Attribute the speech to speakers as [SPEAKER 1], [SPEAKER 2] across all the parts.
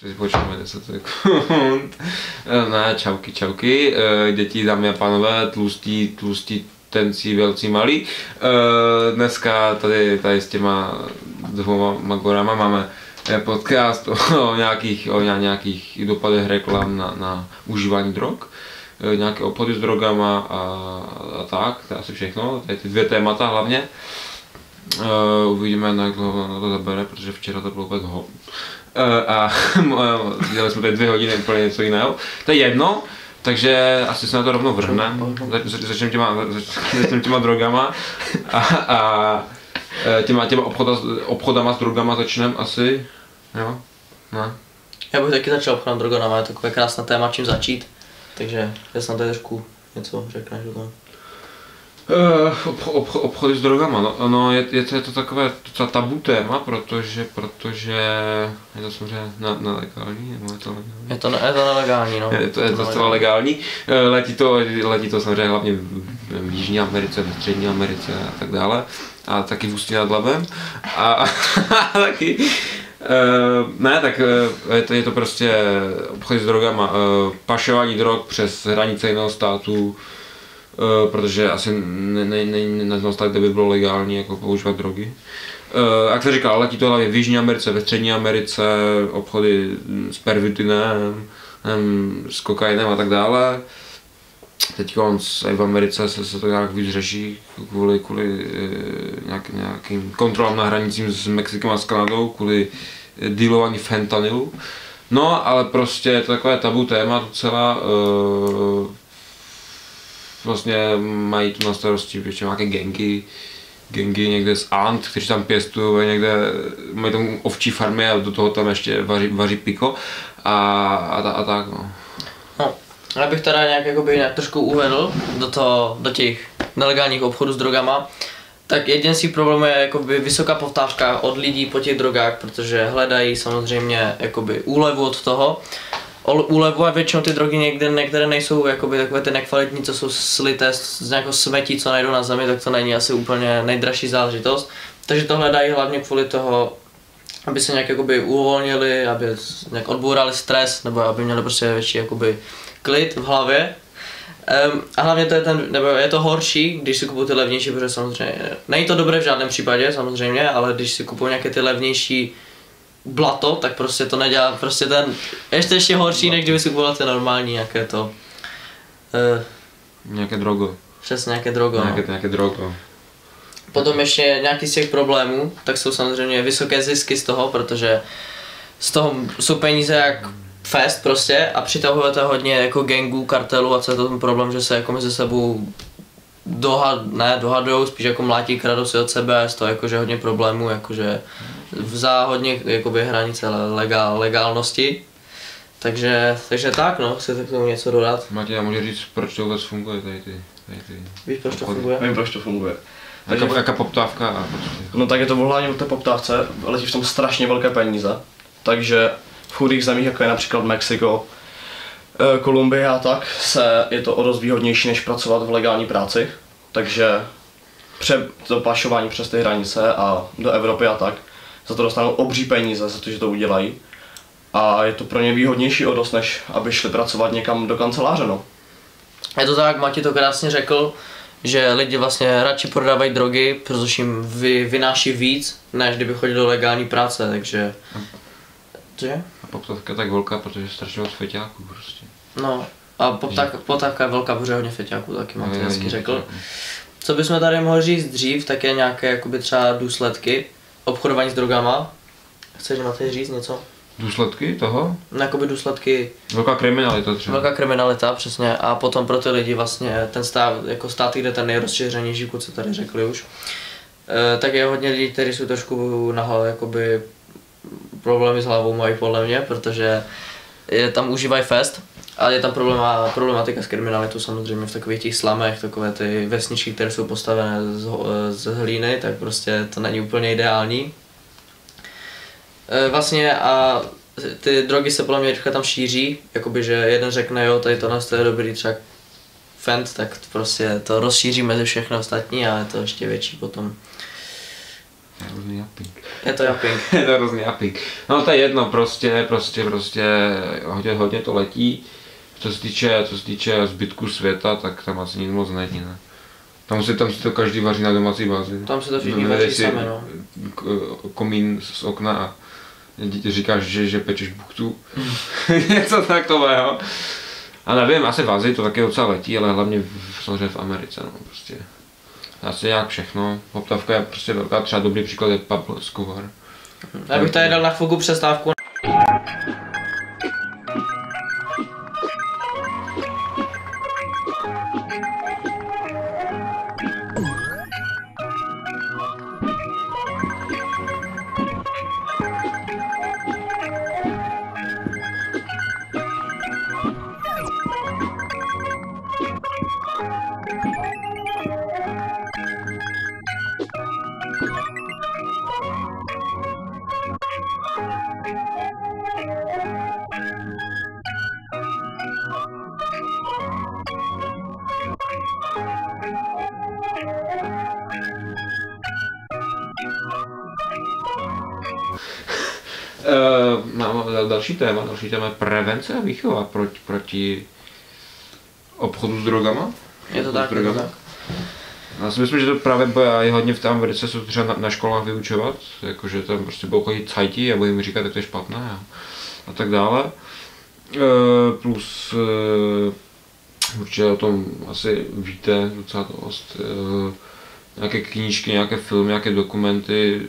[SPEAKER 1] Teď počkáme 10 sekund. Ne, čauky. Děti, dámy a pánové, tlustí, tencí, velcí, malí. Dneska tady s těma dvoma magorama máme podcast o nějakých dopadech reklam na užívání drog. Nějaké obchody s drogama a tak, to je asi všechno. Tady ty dvě témata hlavně. Uvidíme, jak to zabere, protože včera to bylo úplně a dělali jsme tady 2 hodiny úplně něco jiného. To je jedno, takže asi se na to rovnou vrhneme. Začneme těma drogama a těma obchodama s drogama začneme asi, jo? Ne?
[SPEAKER 2] Já bych taky začal obchodem s drogama, je takové krásné téma, čím začít. Takže já jsem tady trošku něco řekneš o tom.
[SPEAKER 1] Obchody s drogama, no je to takové docela tabu téma, protože je to samozřejmě nelegální, nebo je to legální?
[SPEAKER 2] Je to nelegální, no.
[SPEAKER 1] Je to docela legální, letí to samozřejmě hlavně v Jižní Americe, v Střední Americe a tak dále, a taky v Ústí nad Labem a taky. Tak je to prostě obchod s drogama, pašování drog přes hranice jiného státu, protože asi neznal stát, kde by bylo legální jako používat drogy. Jak se říkal, letí to hlavně v Jižní Americe, ve Střední Americe, obchody s pervitinem, s kokainem a tak dále. Teď v Americe se to nějak víc řeší kvůli nějakým kontrolám na hranicím s Mexikem a s Kanadou, kvůli dealování fentanylu. No, ale prostě je to takové tabu téma docela. Vlastně mají tu na starosti většinou nějaké gangy někde z Ant, kteří tam pěstují, někde mají tam ovčí farmy a do toho tam ještě vaří piko a tak no.
[SPEAKER 2] No, já bych teda nějak trošku uvedl do těch nelegálních obchodů s drogama. Tak jeden z těch problémů je vysoká poptávka od lidí po těch drogách, protože hledají samozřejmě úlevu od toho. Úlevu a většinou ty drogy některé nejsou takové ty nekvalitní, co jsou slité z nějakého smetí, co najdou na zemi, tak to není asi úplně nejdražší záležitost. Takže to hledají hlavně kvůli toho, aby se nějak uvolnili, aby nějak odbourali stres, nebo aby měli prostě větší klid v hlavě. A hlavně je to horší, když si kupují ty levnější, protože samozřejmě není to dobré v žádném případě samozřejmě, ale když si kupují nějaké ty levnější blato, tak prostě to nedělá, prostě ještě horší, než kdyby si kupoval ty normální nějaké to.
[SPEAKER 1] Nějaké drogo.
[SPEAKER 2] Přesně, nějaké drogo.
[SPEAKER 1] Nějaké drogo.
[SPEAKER 2] Potom ještě nějaký z těch problémů, tak jsou samozřejmě vysoké zisky z toho, protože z toho jsou peníze jak fest prostě a přitahuje to hodně gangů, kartelů a co je to ten problém, že se mezi sebou dohadujou, spíš mlátí, kradou si od sebe a je to že hodně problémů, za hodně hranice legálnosti. Takže tak no, chcete k tomu něco dodat?
[SPEAKER 1] Matěj, já můžu říct, proč to vůbec funguje tady ty.
[SPEAKER 2] Víš, proč to funguje?
[SPEAKER 3] Vím, proč to funguje.
[SPEAKER 1] Jaká poptávka a prostě.
[SPEAKER 3] No tak je to hlavně o té poptávce, letí v tom strašně velké peníze, takže v chudých zemích, jako je například Mexiko, Kolumbie a tak, je to o dost výhodnější, než pracovat v legální práci, takže to pašování přes ty hranice a do Evropy a tak, za to dostanou obří peníze, za to, že to udělají. A je to pro ně výhodnější o dost, než aby šli pracovat někam do kanceláře, no.
[SPEAKER 2] Je to tak, Mati to krásně řekl, že lidi vlastně radši prodávají drogy, protože jim vynáší víc, než kdyby chodili do legální práce, takže. Cože?
[SPEAKER 1] A poptávka je tak velká, protože je strašně moc feťáků prostě.
[SPEAKER 2] No, a poptávka je velká, protože hodně feťáků, taky Mati hezky řekl. Co bychom tady mohli říct dřív, tak je nějaké třeba důsledky obchodování s drogama. Chceš Mati říct něco?
[SPEAKER 1] Důsledky toho?
[SPEAKER 2] Důsledky.
[SPEAKER 1] Velká kriminalita třeba.
[SPEAKER 2] Velká kriminalita, přesně. A potom pro ty lidi vlastně ten stát, státy, kde ten nejrozšířenější, co tady řekli už, tak je hodně lidí, kteří jsou trošku problémy s hlavou mají podle mě, protože tam užívají fest, ale je tam problematika s kriminalitou samozřejmě v takových těch slamech, takové ty vesničky, které jsou postavené z hlíny, tak prostě to není úplně ideální. Vlastně a ty drogy se podle mě rychle tam šíří, že jeden řekne jo, tady to je dobrý třeba fent, tak prostě to rozšíří mezi všechno ostatní a je to ještě větší potom.
[SPEAKER 1] To je hrozný japing.
[SPEAKER 2] Je to japing.
[SPEAKER 1] Je to hrozný japing. No to je jedno, prostě hodně to letí. Co se týče zbytku světa, tak tam asi nic moc není, ne? Tam si to každý vaří na domácí bázi.
[SPEAKER 2] Tam si to všichni vaří sami, no.
[SPEAKER 1] Komín z okna a říkáš, že pečeš buchtu. Něco takového. A nevím, asi v Asii to taky docela letí, ale hlavně samozřejmě v Americe, no prostě. Asi nějak všechno. Poptávka je prostě velká, třeba dobrý příklad je Pablo Escobar.
[SPEAKER 2] Já bych tady dal na chvilku přestávku.
[SPEAKER 1] Mám další téma je prevence a výchova proti obchodu s drogama.
[SPEAKER 2] Je to tak, je to tak.
[SPEAKER 1] Já si myslím, že to právě bude hodně v té Americe se třeba na školách vyučovat, jakože tam prostě budou chodit cajti a budou jim říkat, jak to je špatné a tak dále. Plus určitě o tom asi víte docela dost. Nějaké knížky, nějaké filmy, nějaké dokumenty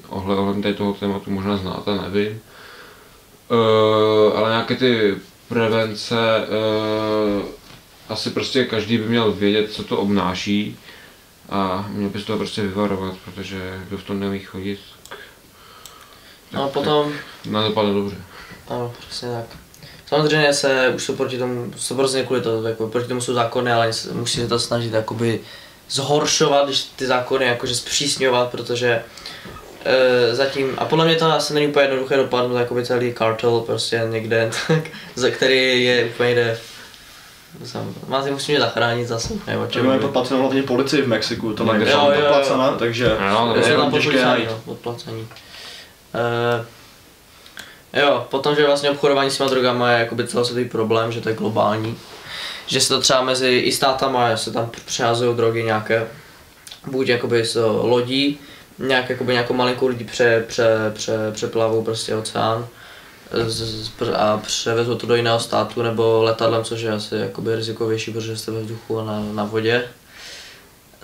[SPEAKER 1] ohledně tady toho tématu možná znáte, nevím. Ale nějaké ty prevence, asi prostě každý by měl vědět, co to obnáší a měl by se toho prostě vyvarovat, protože kdo v tom neumí chodit,
[SPEAKER 2] No potom...
[SPEAKER 1] nedopadne dobře.
[SPEAKER 2] Ano, přesně tak. Samozřejmě už se proti tomu, prostě kvůli to, jako proti tomu jsou zákony, ale musí se to snažit jakoby zhoršovat, když ty zákony jakože zpřísňovat, protože zatím, a podle mě to asi není úplně jednoduché dopadnout, jakoby celý kartel prostě někde, tak, za který je úplně jde. Má si musíme zachránit zase, nebo
[SPEAKER 3] čemu. Je podplaceno hlavně policii v Mexiku, to mají podplacena, takže
[SPEAKER 2] je tam těžké najít. Podplacení. Jo, potom, že vlastně obchodování s těma drogama je jakoby celosvětový problém, že to je globální. Že se to třeba mezi i státama se tam přehazují drogy nějaké, buď jakoby z lodí, nějakou malinkou lidi přeplavou prostě oceán a převezou to do jiného státu, nebo letadlem, což je asi jakoby rizikovější, protože jste ve vzduchu a na vodě.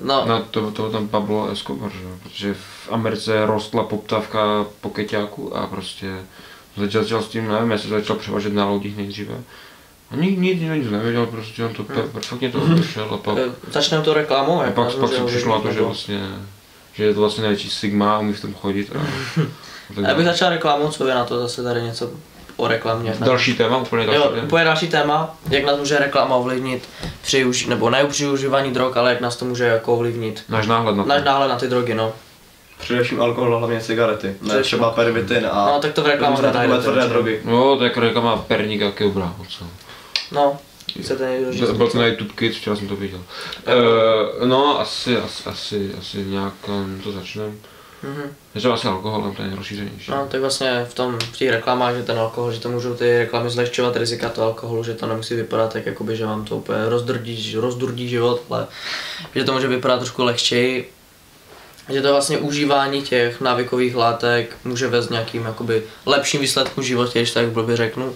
[SPEAKER 1] No to tam Pablo Escobar, že? Protože v Americe rostla poptávka po keťáku a prostě začal s tím, nevím, jestli začal převažet na lodích nejdříve. A nic nevěděl, prostě on to perfektně to vyšel a pak...
[SPEAKER 2] Začneme to reklamou,
[SPEAKER 1] a pak se přišlo na to, že je to vlastně největší sigma a umí v tom chodit a
[SPEAKER 2] já bych začal reklamou, co vy na to zase tady něco o reklamě.
[SPEAKER 1] Další téma, úplně
[SPEAKER 2] další téma, jak nás může reklama ovlivnit nebo ne při užívání drog, ale jak nás to může jako ovlivnit.
[SPEAKER 1] Náš náhled
[SPEAKER 2] na ty drogy, no.
[SPEAKER 3] Především alkohol, hlavně cigarety, ne třeba pervitin a
[SPEAKER 2] no, tak to v reklamách nenajdete
[SPEAKER 3] tvrdé drogy.
[SPEAKER 1] No, tak reklama perníka kebra, co?
[SPEAKER 2] No, chcete někdo říct?
[SPEAKER 1] Byl to na YouTube Kids, včera jsem to viděl. No, asi nějak to začneme. Je to asi alkoholem, to je rozšířenější.
[SPEAKER 2] No, tak vlastně v těch reklamách, že ten alkohol, že to můžou ty reklamy zlehčovat rizika toho alkoholu, že to nemusí vypadat tak, jakoby, že vám to úplně rozdurdí život, ale že to může vypadat trošku lehčeji. Že to vlastně užívání těch návykových látek může vést nějakým jakoby lepším výsledkům v životě, když tak blbě řeknu.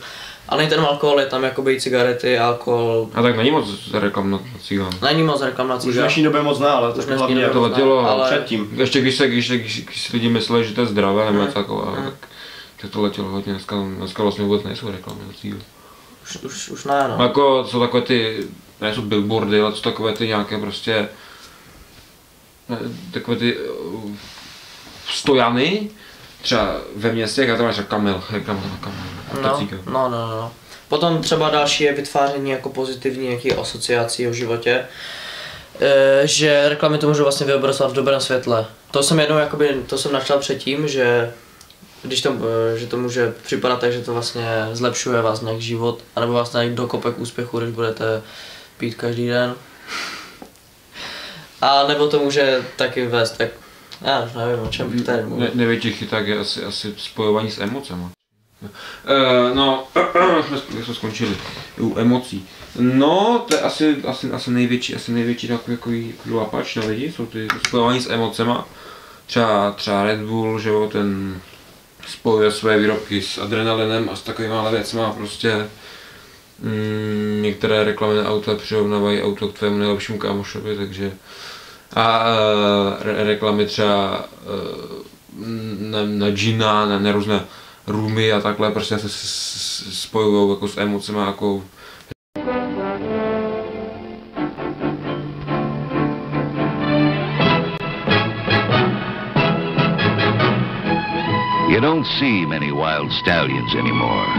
[SPEAKER 2] Ale i ten alkohol, je tam jakoby cigarety, alkohol.
[SPEAKER 1] A tak není moc reklam na cigán.
[SPEAKER 2] Není moc reklam na cigán.
[SPEAKER 3] Už v dnešní době moc ne, ale to hlavně
[SPEAKER 1] to letělo
[SPEAKER 2] ale...
[SPEAKER 1] předtím. Ještě když si lidi mysleli, že to je zdravé nebo něco takového, tak to letělo hodně. Dneska vlastně vůbec nejsou reklamy na cigán.
[SPEAKER 2] Už ne, no.
[SPEAKER 1] Jako jsou takové ty, nejsou billboardy, ale jsou takové ty nějaké prostě takové ty stojany, třeba ve městech a tam máš reklama na kamel.
[SPEAKER 2] No. Potom třeba další je vytváření jako pozitivní nějaký asociací v životě, že reklamy to můžou vlastně vyobrazovat v dobrém světle. To jsem načal předtím, že že to může připadat tak, že to vlastně zlepšuje vás nějak život, anebo vás nějak dokope k úspěchu, když budete pít každý den. A nebo to může taky vést tak Já už nevím, o čem bych tady mluvil.
[SPEAKER 1] Největší chyták je asi spojování s emocema. No, jsme skončili u emocí. No, to je asi největší takový lapač na lidi, jsou ty spojování s emocema. Třeba Red Bull, že jo, ten spojuje své výrobky s adrenalinem a s takovýma věcma prostě. Některé reklamy na auta přirovnávají auto k tvému nejlepšímu kámošovi, takže reklamy třeba na džina, na různé růmy a takhle prostě se spojují jako s emocemi jako.
[SPEAKER 4] You don't see many wild stallions anymore.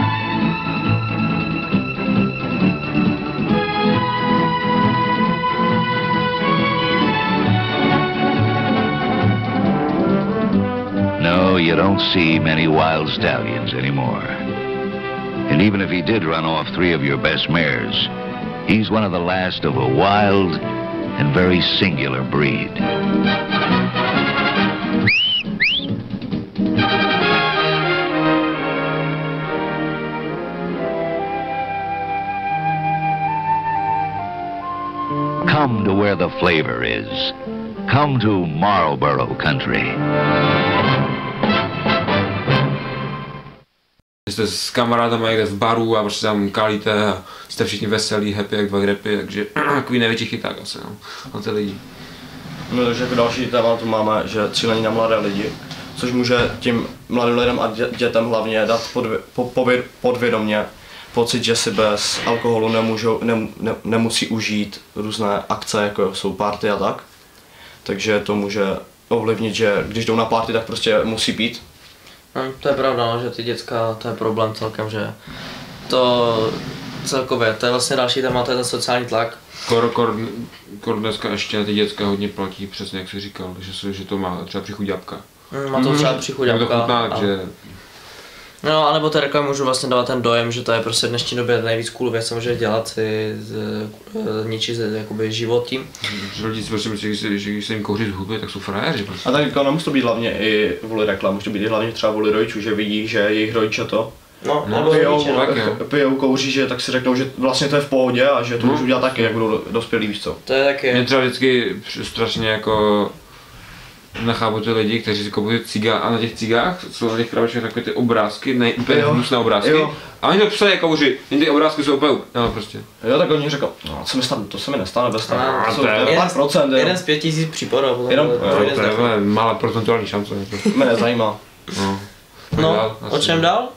[SPEAKER 4] No, you don't see many wild stallions anymore. And even if he did run off 3 of your best mares, he's one of the last of a wild and very singular breed. Come to where the flavor is. Come to Marlboro country.
[SPEAKER 1] Jste s kamarádama někde v baru a prostě tam kalíte a jste všichni veselí, happy jak 2 grepy, takže takový největší chyták asi na ty lidi.
[SPEAKER 3] No, takže jako další téma tu máme, že cílení na mladé lidi, což může tím mladým lidem a dětem hlavně dát podvědomě pocit, že si bez alkoholu nemusí užít různé akce, jako jsou party a tak. Takže to může ovlivnit, že když jdou na party, tak prostě musí pít.
[SPEAKER 2] No, to je pravda, no, že ty děcka, to je problém celkem, že to celkově, to je vlastně další téma, to je ten sociální tlak.
[SPEAKER 1] Kor dneska ještě na ty děcka hodně platí, přesně jak jsi říkal, že to má třeba přichuť jabka.
[SPEAKER 2] Má to třeba přichuť jabka.
[SPEAKER 1] To chutná, takže...
[SPEAKER 2] No, anebo té reklamy můžu vlastně dávat ten dojem, že to je prostě v dnešní době nejvíc cool věc, co může dělat, si ničit jakoby život tím.
[SPEAKER 1] Lidi si prostě myslí, že když se jim kouří z huby, tak jsou frajeři prostě.
[SPEAKER 3] A tak jako nemusí to být hlavně i kvůli reklam, může to být i hlavně třeba kvůli rodičů, že vidí, že jejich rodiče to pijou, kouří, že tak si řeknou, že vlastně to je v pohodě a že to můžu dělat taky, jak budou dospělí, víš co.
[SPEAKER 2] To je taky.
[SPEAKER 1] Mě třeba vždycky strašně jako nechápu ty lidi, kteří si kupují cigá a na těch cigách jsou na těch krabičkách takové ty obrázky, úplně hnusné obrázky. Jo. A oni to psají jako kouří, jen ty obrázky jsou úplně, no prostě.
[SPEAKER 3] Jo, tak oni řekl, no co mi stane, to se mi nestane bez toho.
[SPEAKER 1] To je
[SPEAKER 3] pár procent,
[SPEAKER 2] jeden z 5000 případů.
[SPEAKER 1] To je malá procentuální šance.
[SPEAKER 3] Mě nezajímá.
[SPEAKER 2] No, o čem dál?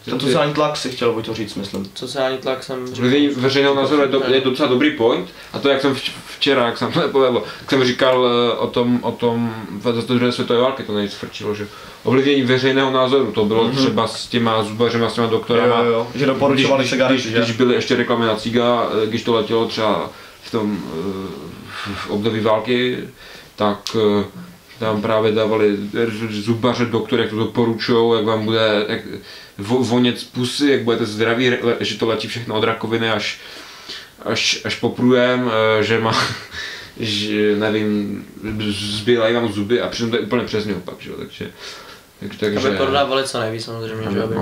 [SPEAKER 3] Ten sociální tlak si chtěl to říct, myslím.
[SPEAKER 2] Sociální tlak jsem říkal.
[SPEAKER 1] Veřejného názoru je docela dobrý point a to jak jsem včera, jak jsem to nepovedl, jak jsem říkal o tom za druhé světové války, to nejvíc frčilo, že ovlivnění veřejného názoru, to bylo třeba s těma zubařema, s těma doktorama,
[SPEAKER 3] že doporučovali cigarety,
[SPEAKER 1] když byly ještě reklamy na ciga, když to letělo třeba v období války, tak tam právě dávali zubaře doktory, jak to doporučujou, jak vám bude vonět z pusy, jak budete zdraví, že to letí všechno od rakoviny až po průjem, že má, že nevím, zbílají vám zuby a přitom to je úplně přesně opak, že jo, takže...
[SPEAKER 2] Aby prodávali co nejvíc samozřejmě, že aby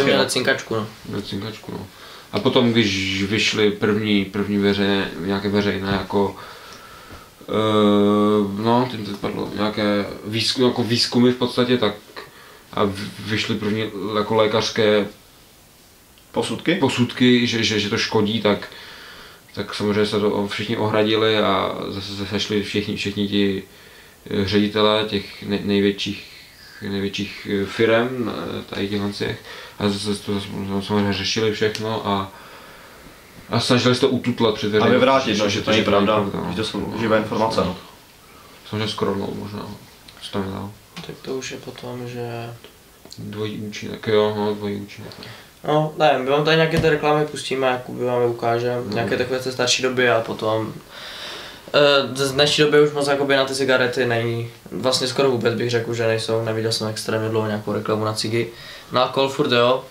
[SPEAKER 2] měli cinkačku, no.
[SPEAKER 1] Cinkačku, no. A potom, když vyšly první nějaké veřejné jako no, tím to padlo, nějaké výzkumy v podstatě, tak a vyšly první jako lékařské posudky, že to škodí, tak samozřejmě se to všichni ohradili a zase se sešli všichni ti ředitelé těch největších firem tady těch a zase to samozřejmě řešili všechno a snažili se to ututlat před veřejností.
[SPEAKER 3] A vyvrátit, no, že to není pravda, že to jsou živé informace. No.
[SPEAKER 1] Samozřejmě scrollnout možná, co tam dál.
[SPEAKER 2] Tak to už je potom, že...
[SPEAKER 1] Dvojí účinek, jo, no, dvojí účinek.
[SPEAKER 2] No, nevím, my vám tady nějaké ty reklamy pustíme, jakoby vám je ukážeme, nějaké takové ze starší doby a potom... Z dnešní doby už moc jakoby na ty cigarety není, vlastně skoro vůbec bych řekl, že nejsou, neviděl jsem extrémně dlouho nějakou reklamu na cigy. Na alkohol furt jo,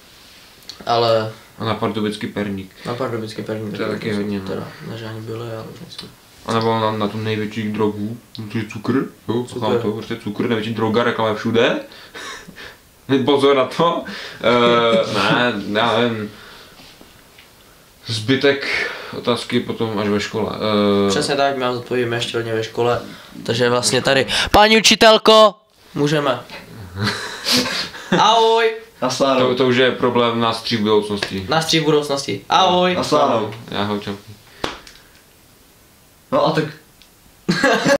[SPEAKER 2] ale...
[SPEAKER 1] A na pardubický perník.
[SPEAKER 2] Na pardubický perník
[SPEAKER 1] to je taky hodně, no.
[SPEAKER 2] Teda, než ani byly, ale už nejsou.
[SPEAKER 1] A nebo na tu největší drogu, to je cukr, jo,
[SPEAKER 2] Cukr.
[SPEAKER 1] to, prostě cukr, největší droga, reklama všude. Pozor na to. Ne, já nevím. Zbytek otázky potom až ve škole.
[SPEAKER 2] Přesně tak, my vám zodpovíme ještě hodně ve škole. Takže vlastně tady, paní učitelko, můžeme. Ahoj,
[SPEAKER 1] To už je problém nás tří v budoucnosti.
[SPEAKER 2] nás tří v budoucnosti. Ahoj.
[SPEAKER 3] Naslánou.
[SPEAKER 1] Já ho čau.
[SPEAKER 3] No a tak